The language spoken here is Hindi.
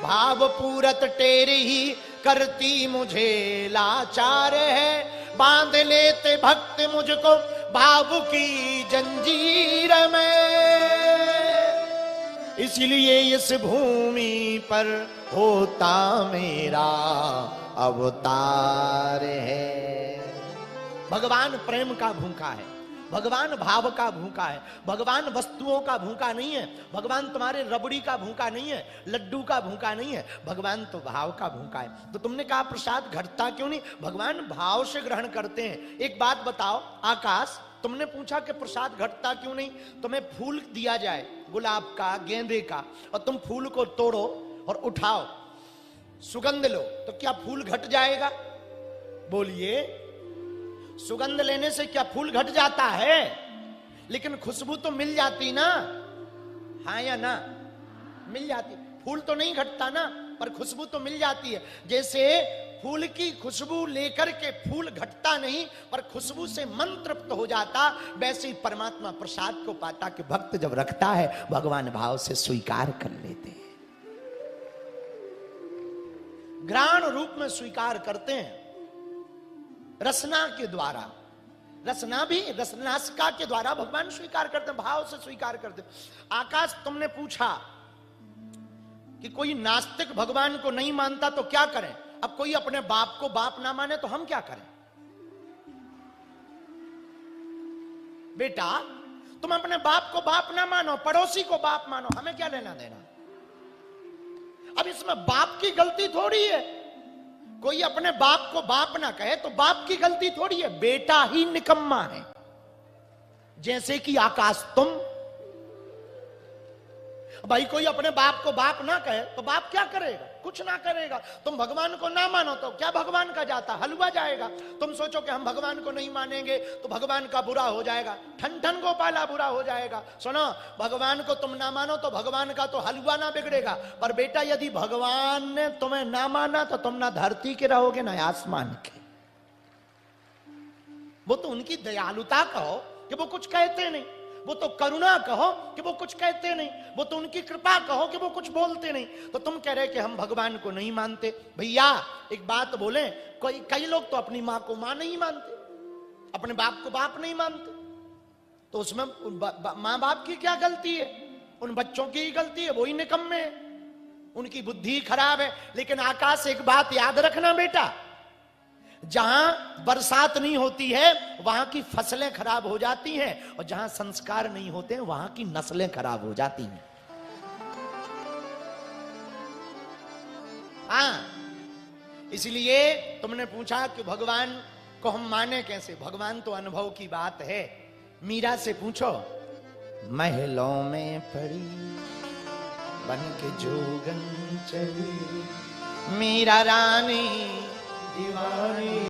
भाव पूरत टेरी ही करती मुझे लाचार है। बांध लेते भक्त मुझको भाव की जंजीर में, इसलिए इस भूमि पर होता मेरा अवतार है। भगवान प्रेम का भूखा है, भगवान भाव का भूखा है, भगवान वस्तुओं का भूखा नहीं है, भगवान तुम्हारे रबड़ी का भूखा नहीं है, लड्डू का भूखा नहीं है, भगवान तो भाव का भूखा है। तो तुमने कहा प्रसाद घटता क्यों नहीं? भगवान भाव से ग्रहण करते हैं। एक बात बताओ आकाश, तुमने पूछा कि प्रसाद घटता क्यों नहीं? तुम्हें फूल दिया जाए गुलाब का, गेंदे का, और तुम फूल को तोड़ो और उठाओ, सुगंध लो, तो क्या फूल घट जाएगा? बोलिए, सुगंध लेने से क्या फूल घट जाता है? लेकिन खुशबू तो मिल जाती ना, हाँ या ना? मिल जाती। फूल तो नहीं घटता ना, पर खुशबू तो मिल जाती है। जैसे फूल की खुशबू लेकर के फूल घटता नहीं, पर खुशबू से मन तृप्त हो जाता, वैसे ही परमात्मा प्रसाद को पाता कि भक्त जब रखता है भगवान भाव से स्वीकार कर लेते हैं, घ्राण रूप में स्वीकार करते हैं, रसना के द्वारा। रसना भी रसनासिका के द्वारा भगवान स्वीकार करते हैं, भाव से स्वीकार करते हैं। आकाश, तुमने पूछा कि कोई नास्तिक भगवान को नहीं मानता तो क्या करें? अब कोई अपने बाप को बाप ना माने तो हम क्या करें? बेटा, तुम अपने बाप को बाप ना मानो, पड़ोसी को बाप मानो, हमें क्या लेना देना? अब इसमें बाप की गलती थोड़ी है। कोई अपने बाप को बाप ना कहे तो बाप की गलती थोड़ी है, बेटा ही निकम्मा है। जैसे कि आकाश तुम, भाई कोई अपने बाप को बाप ना कहे तो बाप क्या करेगा? कुछ ना करेगा। तुम भगवान को ना मानो तो क्या भगवान का जाता? हलवा जाएगा। तुम सोचो कि हम भगवान को नहीं मानेंगे तो भगवान का बुरा हो जाएगा, ठन ठन गोपाला बुरा हो जाएगा। सुनो, भगवान को तुम ना मानो तो भगवान का तो हलवा ना बिगड़ेगा, पर बेटा यदि भगवान ने तुम्हें ना माना तो तुम ना धरती के रहोगे ना आसमान के। वो तो उनकी दयालुता कहो कि वो कुछ कहते नहीं, वो तो करुणा कहो कि वो कुछ कहते नहीं, वो तो उनकी कृपा कहो कि वो कुछ बोलते नहीं। तो तुम कह रहे कि हम भगवान को नहीं मानते। भैया एक बात बोले, कई लोग तो अपनी मां को मां नहीं मानते, अपने बाप को बाप नहीं मानते, तो उसमें मां बाप की क्या गलती है? उन बच्चों की ही गलती है, वही निकम्मे है, उनकी बुद्धि खराब है। लेकिन आकाश, एक बात याद रखना बेटा, जहां बरसात नहीं होती है वहां की फसलें खराब हो जाती हैं, और जहां संस्कार नहीं होते हैं वहां की नस्लें खराब हो जाती हैं। हाँ, इसलिए तुमने पूछा कि भगवान को हम माने कैसे? भगवान तो अनुभव की बात है। मीरा से पूछो, महलों में पड़ी बन के जोगन चली, मीरा रानी दीवानी